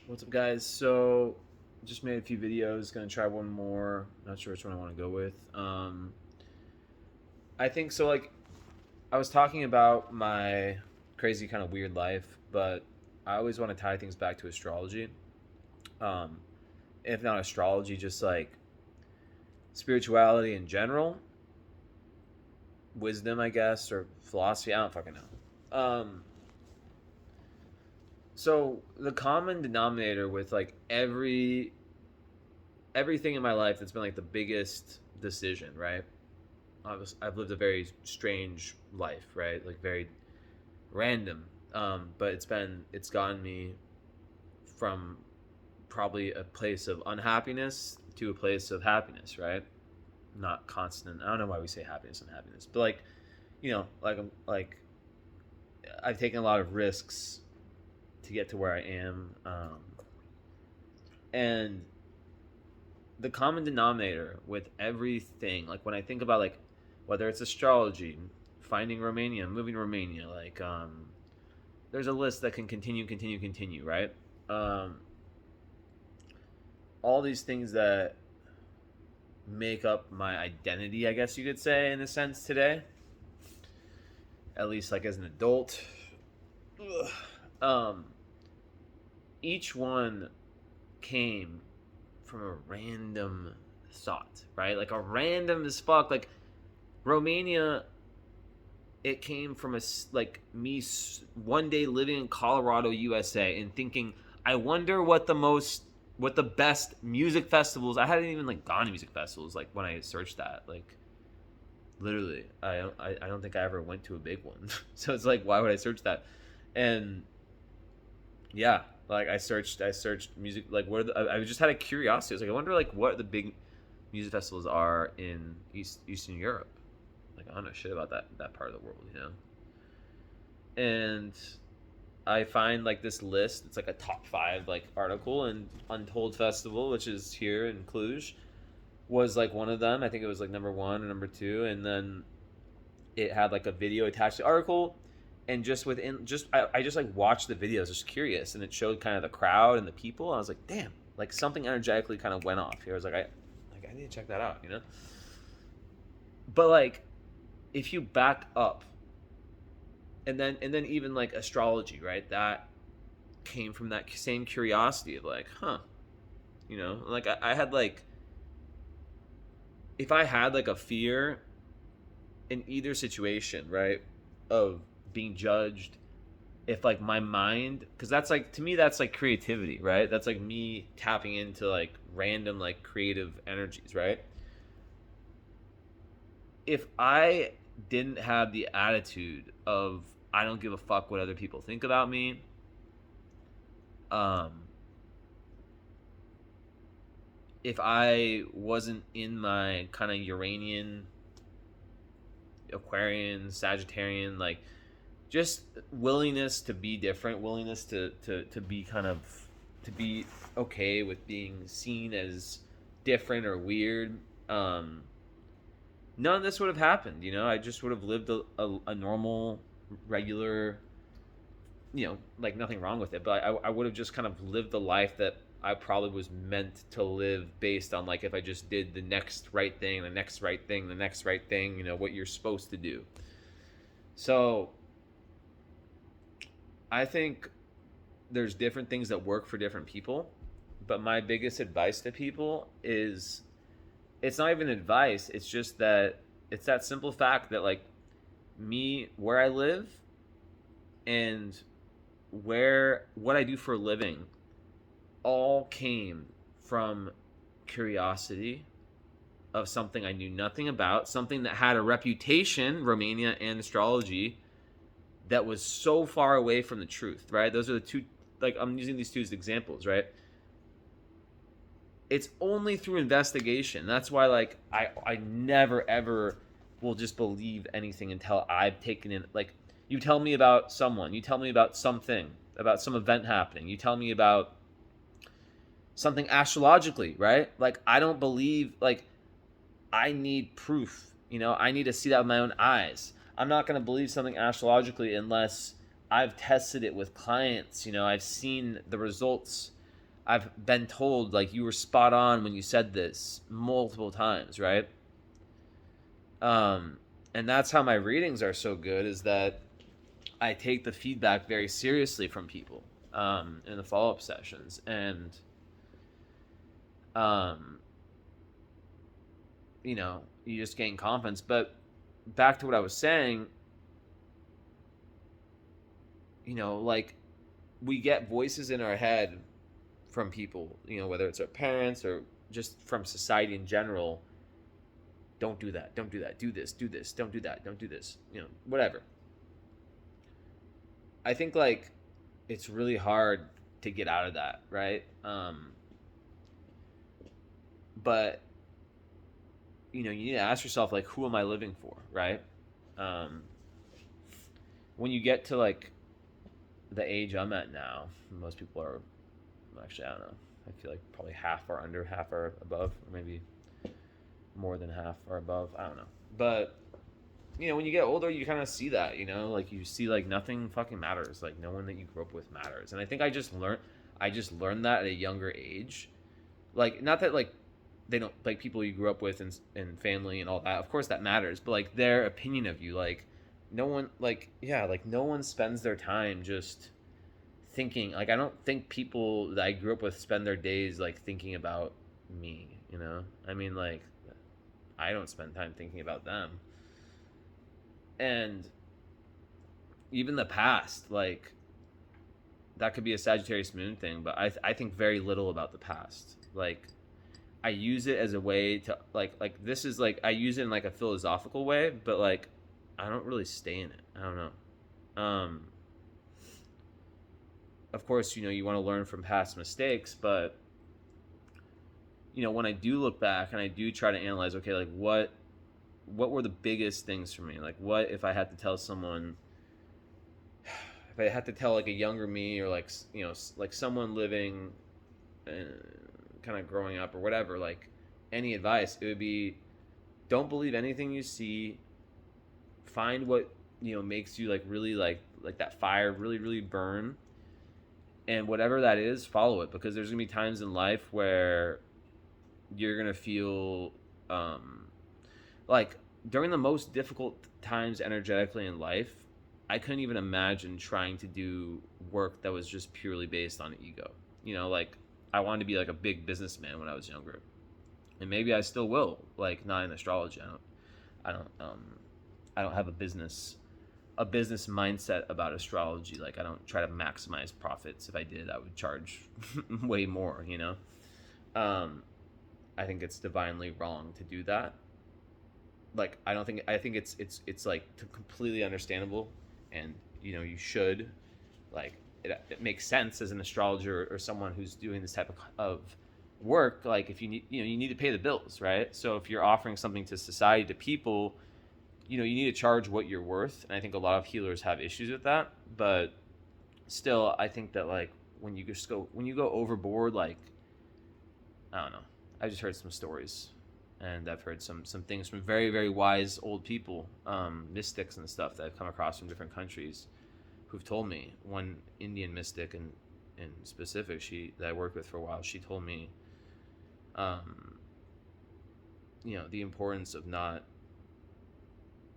What's up, guys? So, just made a few videos. Gonna try one more. Not sure which one I want to go with. I think so. I was talking about my crazy, kind of weird life, but I always want to tie things back to astrology. Um, if not astrology, just like spirituality in general, wisdom, I guess, or philosophy. I don't fucking know. So the common denominator with like everything in my life that's been like the biggest decision, right? I've lived a very strange life, right? Like very random. But it's gotten me from probably a place of unhappiness to a place of happiness, right? Not constant. I don't know why we say happiness and happiness, but like, I've taken a lot of risks to get to where I am, and the common denominator with everything, like when I think about like whether it's astrology, finding Romania, moving to Romania, there's a list that can continue, right? Um, all these things that make up my identity, I guess you could say, in a sense today, at least like as an adult. Ugh. Um, each one came from a random thought, right? Like a random as fuck. Like Romania, it came from like me one day living in Colorado, USA, and thinking, I wonder what the best music festivals. I hadn't even like gone to music festivals like when I searched that. Like literally, I don't think I ever went to a big one. So it's like, why would I search that? And yeah, like I searched music, like I just had a curiosity. I was like, I wonder like what the big music festivals are in Eastern Europe. Like I don't know shit about that part of the world, you know. And I find like this list. It's like a top five like article, and Untold Festival, which is here in Cluj, was like one of them. I think it was like number one or number two, and then it had like a video attached to the article. And just within just I just like watched the videos, just curious, and it showed kind of the crowd and the people. And I was like, damn, like something energetically kind of went off here. I was like, I need to check that out, you know. But like, if you back up, and then even like astrology, right? That came from that same curiosity of like, huh, you know, like I had like, if I had like a fear in either situation, right, of being judged, if like my mind, because that's like, to me that's like creativity, right? That's like me tapping into like random like creative energies, right? If I didn't have the attitude of I don't give a fuck what other people think about me, um if I wasn't in my kind of Uranian, Aquarian, Sagittarian, like just willingness to be different, willingness to be kind of, to be okay with being seen as different or weird, none of this would have happened. You know, I just would have lived a normal, regular, you know, like nothing wrong with it, but I would have just kind of lived the life that I probably was meant to live based on like if I just did the next right thing, the next right thing, the next right thing, you know, what you're supposed to do. So I think there's different things that work for different people, but my biggest advice to people is, it's not even advice, it's just that it's that simple fact that like me, where I live, and where what I do for a living all came from curiosity of something I knew nothing about, something that had a reputation, Romania and astrology, that was so far away from the truth, right? Those are the two, like I'm using these two as examples, right? It's only through investigation. That's why like I never ever will just believe anything until I've taken in, like, you tell me about someone, you tell me about something, about some event happening, you tell me about something astrologically, right? Like I don't believe, like I need proof, you know, I need to see that with my own eyes. I'm not going to believe something astrologically unless I've tested it with clients, you know, I've seen the results, I've been told like you were spot on when you said this multiple times, right? Um, and that's how my readings are so good, is that I take the feedback very seriously from people in the follow up sessions, and um, you just gain confidence. But back to what I was saying, like we get voices in our head from people, whether it's our parents or just from society in general. Don't do that. Don't do that. Do this. Don't do that. Don't do this. Whatever. I think like it's really hard to get out of that, right? But you need to ask yourself like, who am I living for, right? Um, when you get to like the age I'm at now, most people are actually, I don't know. I feel like probably half are under, half are above, or maybe more than half are above. I don't know. But when you get older, you kind of see that, like you see like nothing fucking matters. Like no one that you grew up with matters. And I think I just learned that at a younger age. Like not that like they don't, like people you grew up with and family and all that. Of course that matters, but like their opinion of you, like no one, like yeah, like no one spends their time just thinking. Like I don't think people that I grew up with spend their days like thinking about me. I mean, like I don't spend time thinking about them. And even the past, like that could be a Sagittarius moon thing, but I think very little about the past. Like I use it as a way to like this is like I use it in like a philosophical way, but like I don't really stay in it. I don't know. Of course, you want to learn from past mistakes, but when I do look back and I do try to analyze, okay, like what were the biggest things for me? Like what if I had to tell someone, if I had to tell like a younger me, or like like someone living kind of growing up or whatever, like any advice, it would be, don't believe anything you see. Find what makes you like really like that fire really really burn, and whatever that is, follow it, because there's gonna be times in life where you're gonna feel like during the most difficult times energetically in life, I couldn't even imagine trying to do work that was just purely based on ego. Like I wanted to be like a big businessman when I was younger, and maybe I still will. Like not in astrology. I don't have a business mindset about astrology. Like I don't try to maximize profits. If I did, I would charge way more. I think it's divinely wrong to do that. Like I think it's like completely understandable, and you should, like it makes sense as an astrologer or someone who's doing this type of work. Like if you need you need to pay the bills, right? So if you're offering something to society, to people, you need to charge what you're worth. And I think a lot of healers have issues with that, but still I think that like when you go overboard, like I don't know, I just heard some stories, and I've heard some things from very very wise old people, mystics and stuff that I've come across from different countries, who've told me. One Indian mystic in specific, that I worked with for a while, she told me the importance of not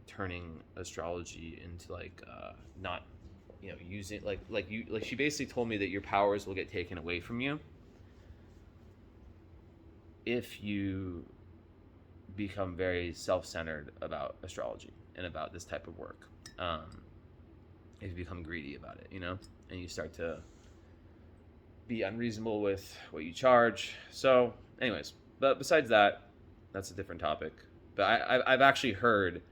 turning astrology into like not using like she basically told me that your powers will get taken away from you if you become very self-centered about astrology and about this type of work. If you become greedy about it, and you start to be unreasonable with what you charge. So anyways, but besides that, that's a different topic. But I've actually heard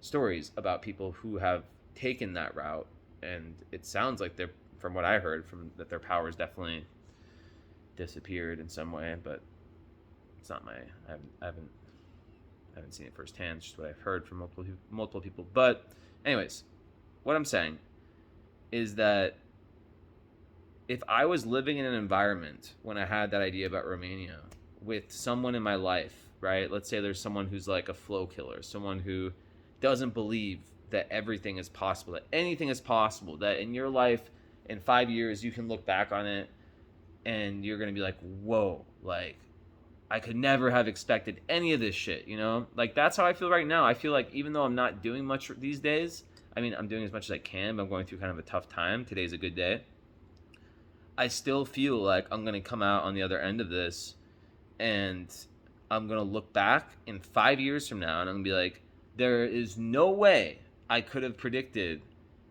stories about people who have taken that route, and it sounds like they're, from what I heard, that their powers definitely disappeared in some way. But it's not I haven't seen it firsthand. It's just what I've heard from multiple people. But anyways, what I'm saying is that if I was living in an environment when I had that idea about Romania with someone in my life, right? Let's say there's someone who's like a flow killer, someone who doesn't believe that everything is possible, that anything is possible, that in your life in 5 years you can look back on it and you're gonna be like, whoa, like I could never have expected any of this shit, you know? Like that's how I feel right now. I feel like even though I'm not doing much these days, I mean, I'm doing as much as I can, but I'm going through kind of a tough time. Today's a good day. I still feel like I'm gonna come out on the other end of this, and I'm gonna look back in 5 years from now, and I'm gonna be like, there is no way I could have predicted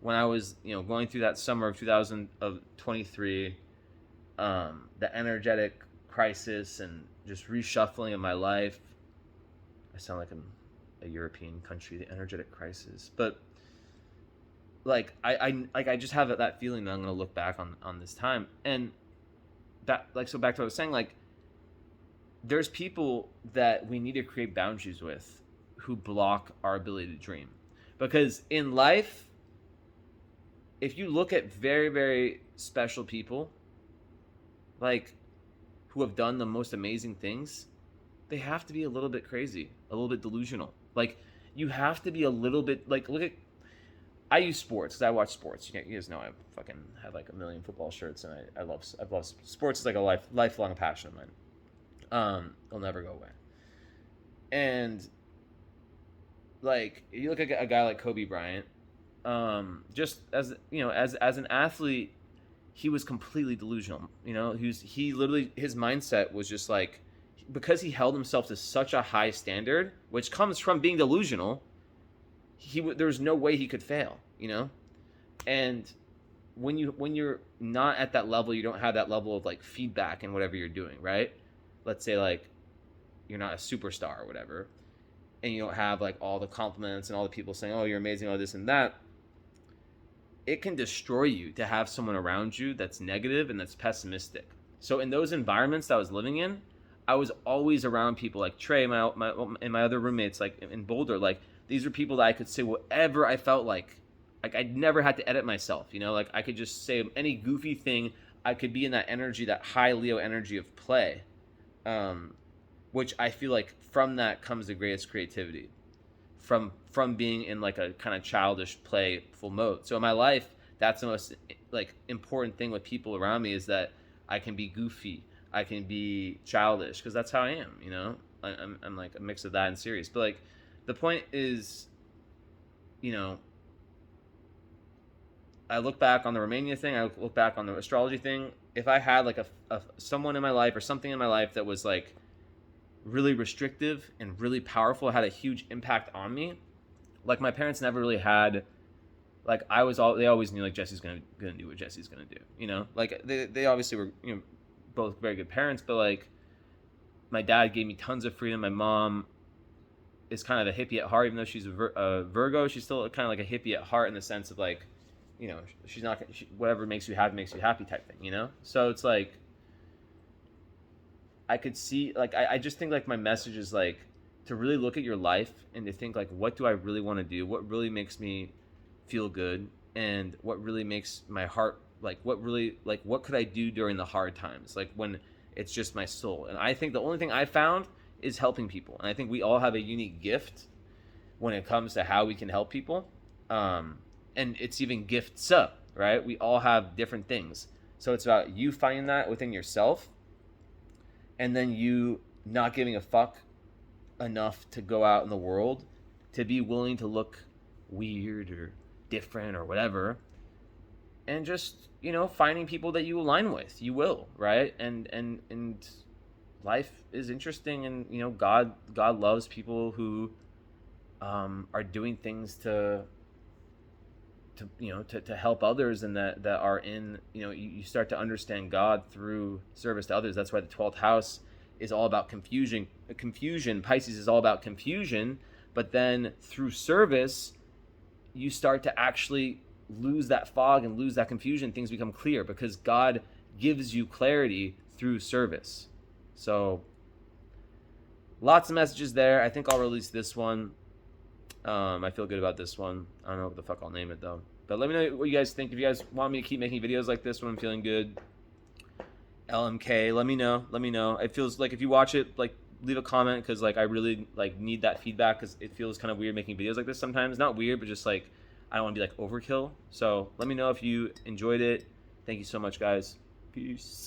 when I was, going through that summer of 2023, the energetic crisis and just reshuffling of my life. I sound like I'm a European country, the energetic crisis, but like I just have that feeling that I'm gonna look back on this time, and that, like, so back to what I was saying, like there's people that we need to create boundaries with who block our ability to dream, because in life, if you look at very, very special people, like who have done the most amazing things, they have to be a little bit crazy, a little bit delusional. Like you have to be a little bit, like, look at, I use sports because I watch sports. You guys know I fucking have like a million football shirts, and I've loved sports is like a lifelong passion of mine. It'll never go away. And like you look at a guy like Kobe Bryant, just as as an athlete, he was completely delusional. He literally, his mindset was just like, because he held himself to such a high standard, which comes from being delusional. There's no way he could fail, and when you're not at that level, you don't have that level of like feedback in whatever you're doing, right? Let's say like you're not a superstar or whatever, and you don't have like all the compliments and all the people saying, oh, you're amazing, all this and that. It can destroy you to have someone around you that's negative and that's pessimistic. So in those environments that I was living in, I was always around people like Trey, my and my other roommates, like in Boulder. Like these are people that I could say whatever I felt like. Like I never had to edit myself, like I could just say any goofy thing. I could be in that energy, that high Leo energy of play, which I feel like from that comes the greatest creativity, from being in like a kind of childish playful mode. So in my life, that's the most like important thing with people around me, is that I can be goofy, I can be childish, because that's how I am. I'm like a mix of that and serious. But like the point is, I look back on the Romania thing, I look back on the astrology thing. If I had like a someone in my life or something in my life that was like really restrictive and really powerful, had a huge impact on me, like my parents never really had, like they always knew like Jesse's gonna do what Jesse's gonna do, like they obviously were both very good parents, but like my dad gave me tons of freedom. My mom is kind of a hippie at heart, even though she's a Virgo. She's still kind of like a hippie at heart, in the sense of like, she's not, whatever makes you happy type thing, So it's like, I could see, like, I just think like my message is like to really look at your life and to think like, what do I really want to do? What really makes me feel good? And what really makes my heart, like, what could I do during the hard times? Like when it's just my soul. And I think the only thing I found is helping people. And I think we all have a unique gift when it comes to how we can help people. And it's even gifts up, right? We all have different things. So it's about you finding that within yourself, and then you not giving a fuck enough to go out in the world, to be willing to look weird or different or whatever, and just, finding people that you align with. You will, right? And life is interesting, and God loves people who are doing things to help others, and that are in, you start to understand God through service to others. That's why the 12th house is all about confusion. Pisces is all about confusion, but then through service, you start to actually lose that fog and lose that confusion. Things become clear because God gives you clarity through service. So lots of messages there. I think I'll release this one. I feel good about this one. I don't know what the fuck I'll name it though. But let me know what you guys think. If you guys want me to keep making videos like this when I'm feeling good, LMK, let me know. It feels like if you watch it, like leave a comment, because like I really like need that feedback, because it feels kind of weird making videos like this sometimes. Not weird, but just like I don't want to be like overkill. So let me know if you enjoyed it. Thank you so much, guys. Peace.